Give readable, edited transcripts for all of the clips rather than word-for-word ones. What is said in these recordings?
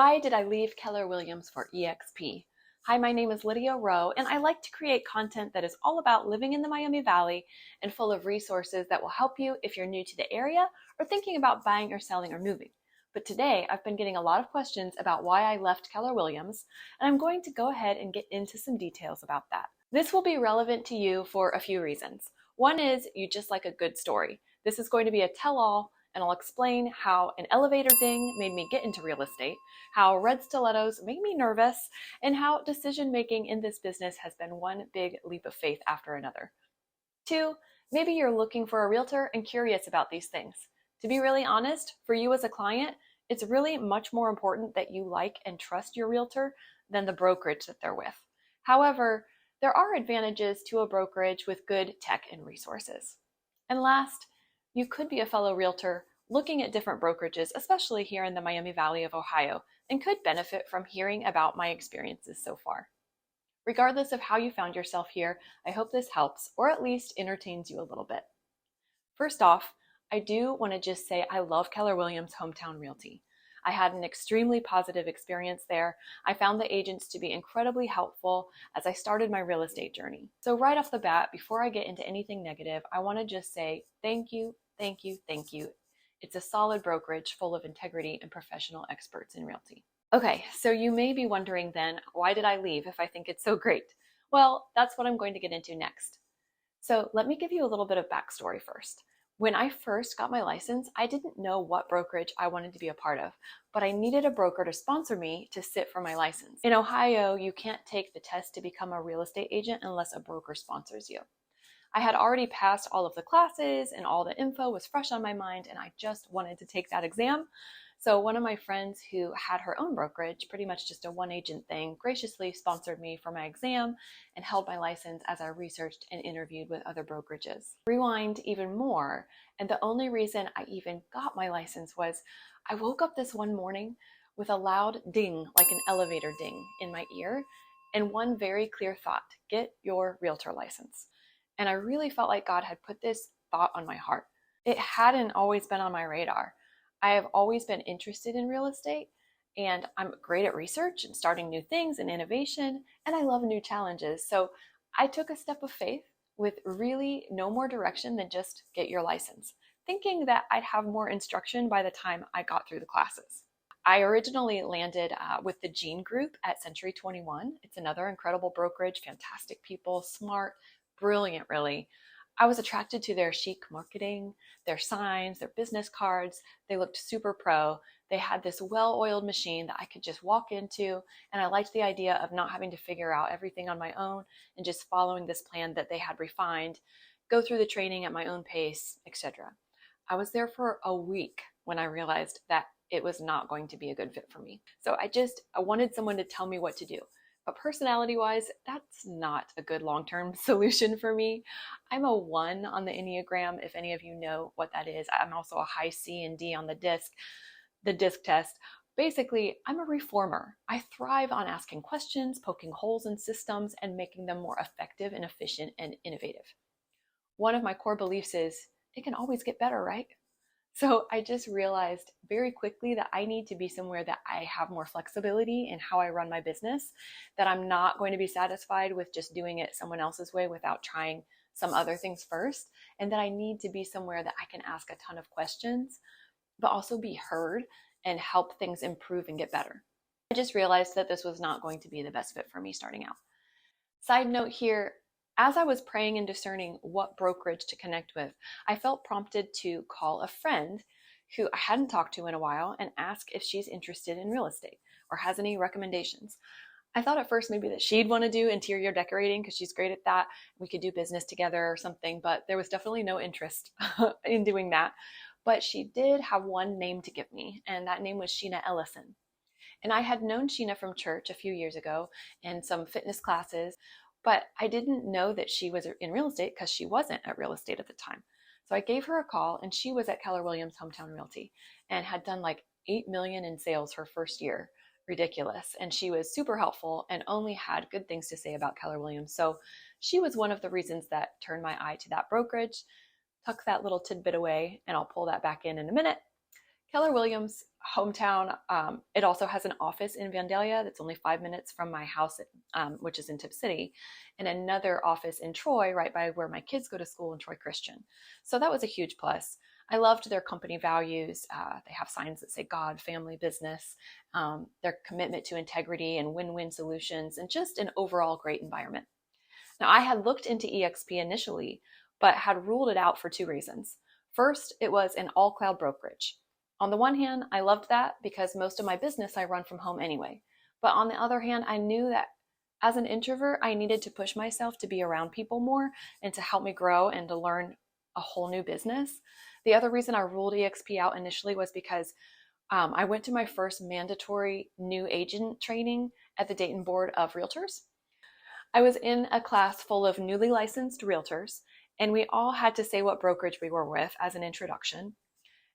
Why did I leave Keller Williams for eXp? Hi, my name is Lydia Rowe, and I like to create content that is all about living in the Miami Valley and full of resources that will help you if you're new to the area or thinking about buying or selling or moving. But today, I've been getting a lot of questions about why I left Keller Williams, and I'm going to go ahead and get into some details about that. This will be relevant to you for a few reasons. One is you just like a good story. This is going to be a tell-all, and I'll explain how an elevator ding made me get into real estate, how red stilettos made me nervous, and how decision-making in this business has been one big leap of faith after another. 2, maybe you're looking for a realtor and curious about these things. To be really honest, for you as a client, it's really much more important that you like and trust your realtor than the brokerage that they're with. However, there are advantages to a brokerage with good tech and resources. And last, you could be a fellow realtor looking at different brokerages, especially here in the Miami Valley of Ohio, and could benefit from hearing about my experiences so far. Regardless of how you found yourself here, I hope this helps or at least entertains you a little bit. First off, I do want to just say I love Keller Williams Hometown Realty. I had an extremely positive experience there. I found the agents to be incredibly helpful as I started my real estate journey. So right off the bat, before I get into anything negative, I want to just say thank you, thank you, thank you. It's a solid brokerage full of integrity and professional experts in realty. Okay, so you may be wondering then, why did I leave if I think it's so great? Well, that's what I'm going to get into next. So let me give you a little bit of backstory first. When I first got my license, I didn't know what brokerage I wanted to be a part of, but I needed a broker to sponsor me to sit for my license. In Ohio, you can't take the test to become a real estate agent unless a broker sponsors you. I had already passed all of the classes and all the info was fresh on my mind, and I just wanted to take that exam. So one of my friends who had her own brokerage, pretty much just a one agent thing, graciously sponsored me for my exam and held my license as I researched and interviewed with other brokerages. Rewind even more, and the only reason I even got my license was I woke up this one morning with a loud ding, like an elevator ding, in my ear, and one very clear thought: get your realtor license. And I really felt like God had put this thought on my heart. It hadn't always been on my radar. I have always been interested in real estate, and I'm great at research and starting new things and innovation, and I love new challenges. So I took a step of faith with really no more direction than just get your license, thinking that I'd have more instruction by the time I got through the classes. I originally landed with the Gene Group at Century 21. It's another incredible brokerage, fantastic people, smart, brilliant, really. I was attracted to their chic marketing, their signs, their business cards. They looked super pro. They had this well-oiled machine that I could just walk into, and I liked the idea of not having to figure out everything on my own and just following this plan that they had refined, go through the training at my own pace, etc. I was there for a week when I realized that it was not going to be a good fit for me. So I wanted someone to tell me what to do. But personality-wise, that's not a good long-term solution for me. I'm a 1 on the Enneagram, if any of you know what that is. I'm also a high C and D on the DISC test. Basically, I'm a reformer. I thrive on asking questions, poking holes in systems, and making them more effective and efficient and innovative. One of my core beliefs is, it can always get better, right? So I just realized very quickly that I need to be somewhere that I have more flexibility in how I run my business, that I'm not going to be satisfied with just doing it someone else's way without trying some other things first, and that I need to be somewhere that I can ask a ton of questions, but also be heard and help things improve and get better. I just realized that this was not going to be the best fit for me starting out. Side note here, as I was praying and discerning what brokerage to connect with, I felt prompted to call a friend who I hadn't talked to in a while and ask if she's interested in real estate or has any recommendations. I thought at first maybe that she'd want to do interior decorating because she's great at that. We could do business together or something, but there was definitely no interest in doing that. But she did have one name to give me, and that name was Sheena Ellison. And I had known Sheena from church a few years ago in some fitness classes, but I didn't know that she was in real estate because she wasn't at real estate at the time. So I gave her a call, and she was at Keller Williams Hometown Realty and had done like $8 million in sales her first year. Ridiculous. And she was super helpful and only had good things to say about Keller Williams. So she was one of the reasons that turned my eye to that brokerage. Tuck that little tidbit away, and I'll pull that back in a minute. Keller Williams hometown. It also has an office in Vandalia that's only 5 minutes from my house, which is in Tipp City, and another office in Troy, right by where my kids go to school in Troy Christian. So that was a huge plus. I loved their company values. They have signs that say God, family, business, their commitment to integrity and win-win solutions, and just an overall great environment. Now, I had looked into eXp initially, but had ruled it out for two reasons. First, it was an all-cloud brokerage. On the one hand, I loved that because most of my business I run from home anyway. But on the other hand, I knew that as an introvert, I needed to push myself to be around people more and to help me grow and to learn a whole new business. The other reason I ruled eXp out initially was because I went to my first mandatory new agent training at the Dayton Board of Realtors. I was in a class full of newly licensed realtors, and we all had to say what brokerage we were with as an introduction.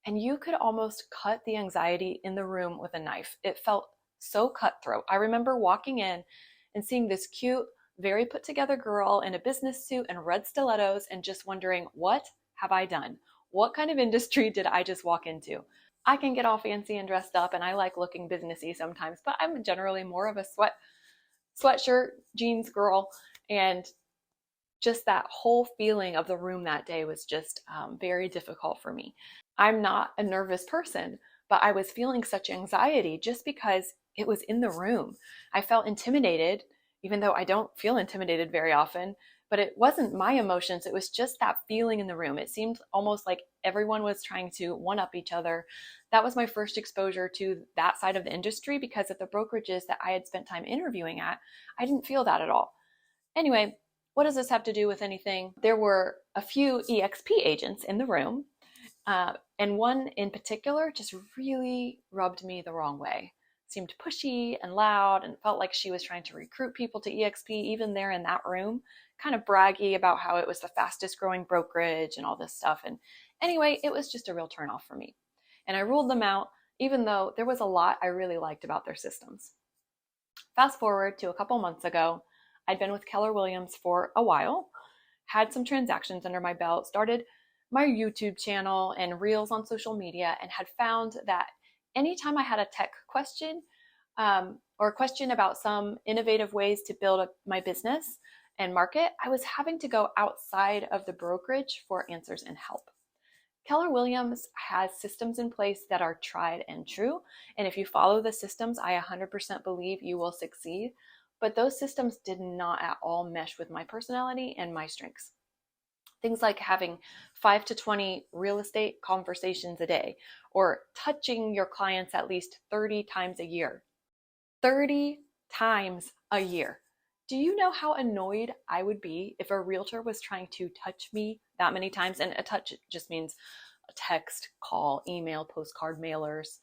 And you could almost cut the anxiety in the room with a knife. It felt so cutthroat. I remember walking in and seeing this cute, very put together girl in a business suit and red stilettos and just wondering, what have I done? What kind of industry did I just walk into? I can get all fancy and dressed up, and I like looking businessy sometimes, but I'm generally more of a sweatshirt, jeans girl, and just that whole feeling of the room that day was just very difficult for me. I'm not a nervous person, but I was feeling such anxiety just because it was in the room. I felt intimidated, even though I don't feel intimidated very often, but it wasn't my emotions. It was just that feeling in the room. It seemed almost like everyone was trying to one-up each other. That was my first exposure to that side of the industry, because at the brokerages that I had spent time interviewing at, I didn't feel that at all. Anyway, what does this have to do with anything? There were a few eXp agents in the room, and one in particular just really rubbed me the wrong way. Seemed pushy and loud and felt like she was trying to recruit people to eXp, even there in that room, kind of braggy about how it was the fastest growing brokerage and all this stuff. And anyway, it was just a real turnoff for me. And I ruled them out, even though there was a lot I really liked about their systems. Fast forward to a couple months ago, I'd been with Keller Williams for a while, had some transactions under my belt, started my YouTube channel and reels on social media, and had found that anytime I had a tech question or a question about some innovative ways to build my business and market, I was having to go outside of the brokerage for answers and help. Keller Williams has systems in place that are tried and true, and if you follow the systems, I 100% believe you will succeed. But those systems did not at all mesh with my personality and my strengths. Things like having 5 to 20 real estate conversations a day, or touching your clients at least 30 times a year. 30 times a year. Do you know how annoyed I would be if a realtor was trying to touch me that many times? And a touch just means a text, call, email, postcard, mailers.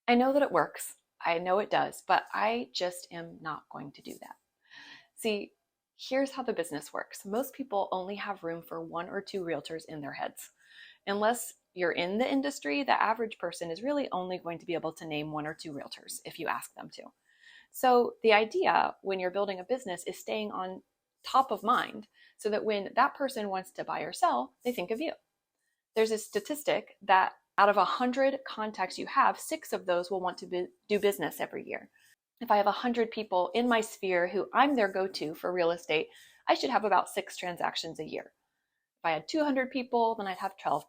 I know that it works. I know it does, but I just am not going to do that. See, here's how the business works. Most people only have room for 1 or 2 realtors in their heads. Unless you're in the industry, the average person is really only going to be able to name 1 or 2 realtors if you ask them to. So the idea when you're building a business is staying on top of mind so that when that person wants to buy or sell, they think of you. There's a statistic that out of 100 contacts you have, 6 of those will want to do business every year. If I have 100 people in my sphere who I'm their go-to for real estate, I should have about 6 transactions a year. If I had 200 people, then I'd have 12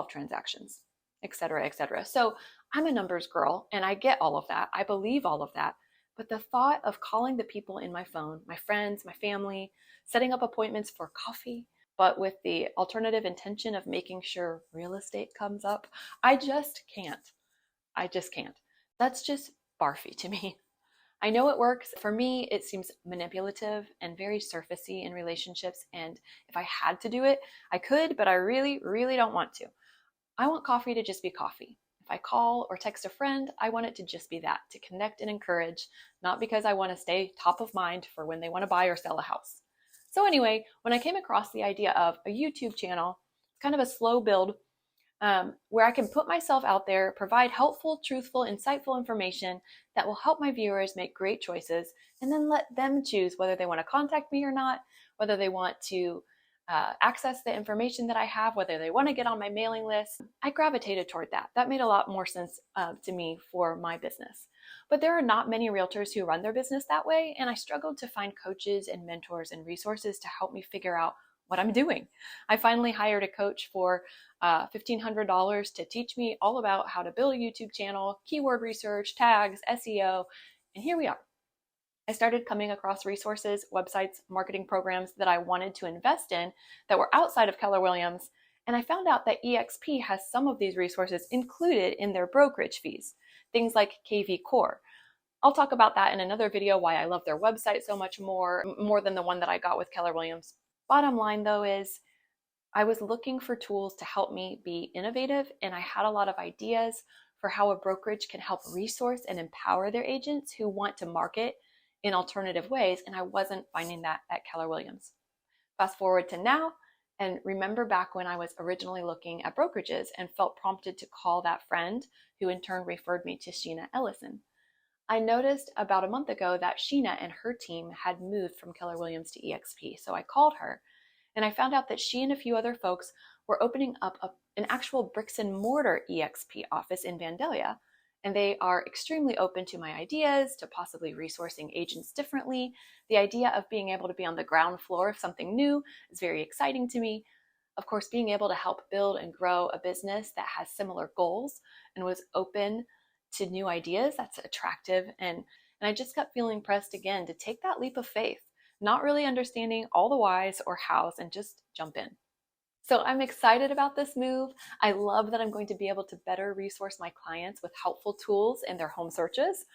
transactions, et cetera, et cetera. So I'm a numbers girl, and I get all of that. I believe all of that. But the thought of calling the people in my phone, my friends, my family, setting up appointments for coffee, but with the alternative intention of making sure real estate comes up, I just can't. I just can't. That's just barfy to me. I know it works. For me, it seems manipulative and very surfacey in relationships. And if I had to do it, I could, but I really, really don't want to. I want coffee to just be coffee. If I call or text a friend, I want it to just be that, to connect and encourage, not because I want to stay top of mind for when they want to buy or sell a house. So anyway, when I came across the idea of a YouTube channel, kind of a slow build, where I can put myself out there, provide helpful, truthful, insightful information that will help my viewers make great choices, and then let them choose whether they want to contact me or not, whether they want to access the information that I have, whether they want to get on my mailing list. I gravitated toward that. That made a lot more sense to me for my business. But there are not many realtors who run their business that way, and I struggled to find coaches and mentors and resources to help me figure out what I'm doing. I finally hired a coach for $1,500 to teach me all about how to build a YouTube channel, keyword research, tags, SEO, and here we are. I started coming across resources, websites, marketing programs that I wanted to invest in that were outside of Keller Williams, and I found out that eXp has some of these resources included in their brokerage fees, things like KV Core. I'll talk about that in another video, why I love their website so much more than the one that I got with Keller Williams. Bottom line though is I was looking for tools to help me be innovative, and I had a lot of ideas for how a brokerage can help resource and empower their agents who want to market in alternative ways, and I wasn't finding that at Keller Williams. Fast forward to now, and remember back when I was originally looking at brokerages and felt prompted to call that friend who in turn referred me to Sheena Ellison. I noticed about a month ago that Sheena and her team had moved from Keller Williams to eXp, so I called her, and I found out that she and a few other folks were opening up an actual bricks and mortar eXp office in Vandalia. And they are extremely open to my ideas, to possibly resourcing agents differently. The idea of being able to be on the ground floor of something new is very exciting to me. Of course, being able to help build and grow a business that has similar goals and was open to new ideas, that's attractive. And I just kept feeling pressed again to take that leap of faith, not really understanding all the whys or hows, and just jump in. So I'm excited about this move. I love that I'm going to be able to better resource my clients with helpful tools in their home searches.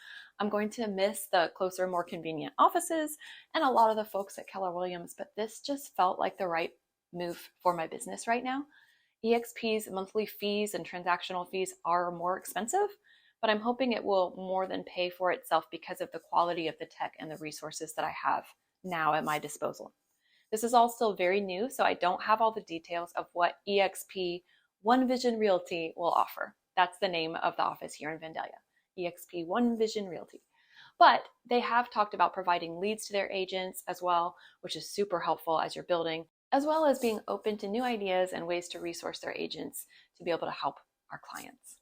I'm going to miss the closer, more convenient offices and a lot of the folks at Keller Williams, but this just felt like the right move for my business right now. eXp's monthly fees and transactional fees are more expensive, but I'm hoping it will more than pay for itself because of the quality of the tech and the resources that I have now at my disposal. This is all still very new, so I don't have all the details of what eXp One Vision Realty will offer. That's the name of the office here in Vandalia, eXp One Vision Realty. But they have talked about providing leads to their agents as well, which is super helpful as you're building, as well as being open to new ideas and ways to resource their agents to be able to help our clients.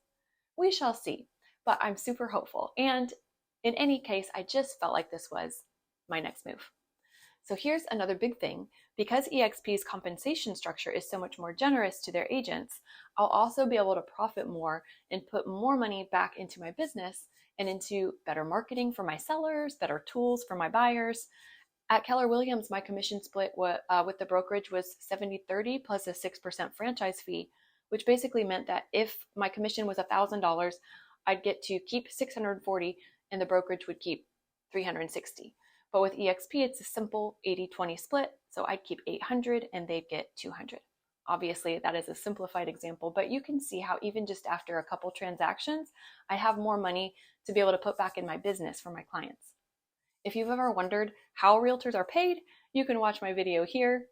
We shall see, but I'm super hopeful. And in any case, I just felt like this was my next move. So here's another big thing. Because eXp's compensation structure is so much more generous to their agents, I'll also be able to profit more and put more money back into my business and into better marketing for my sellers, better tools for my buyers. At Keller Williams, my commission split with the brokerage was 70-30 plus a 6% franchise fee, which basically meant that if my commission was $1,000, I'd get to keep $640 and the brokerage would keep $360. But with eXp, it's a simple 80-20 split, so I'd keep $800 and they'd get $200. Obviously, that is a simplified example, but you can see how even just after a couple transactions, I have more money to be able to put back in my business for my clients. If you've ever wondered how realtors are paid, you can watch my video here.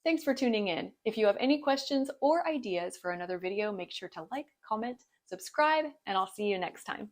Thanks for tuning in. If you have any questions or ideas for another video, make sure to like, comment, subscribe, and I'll see you next time.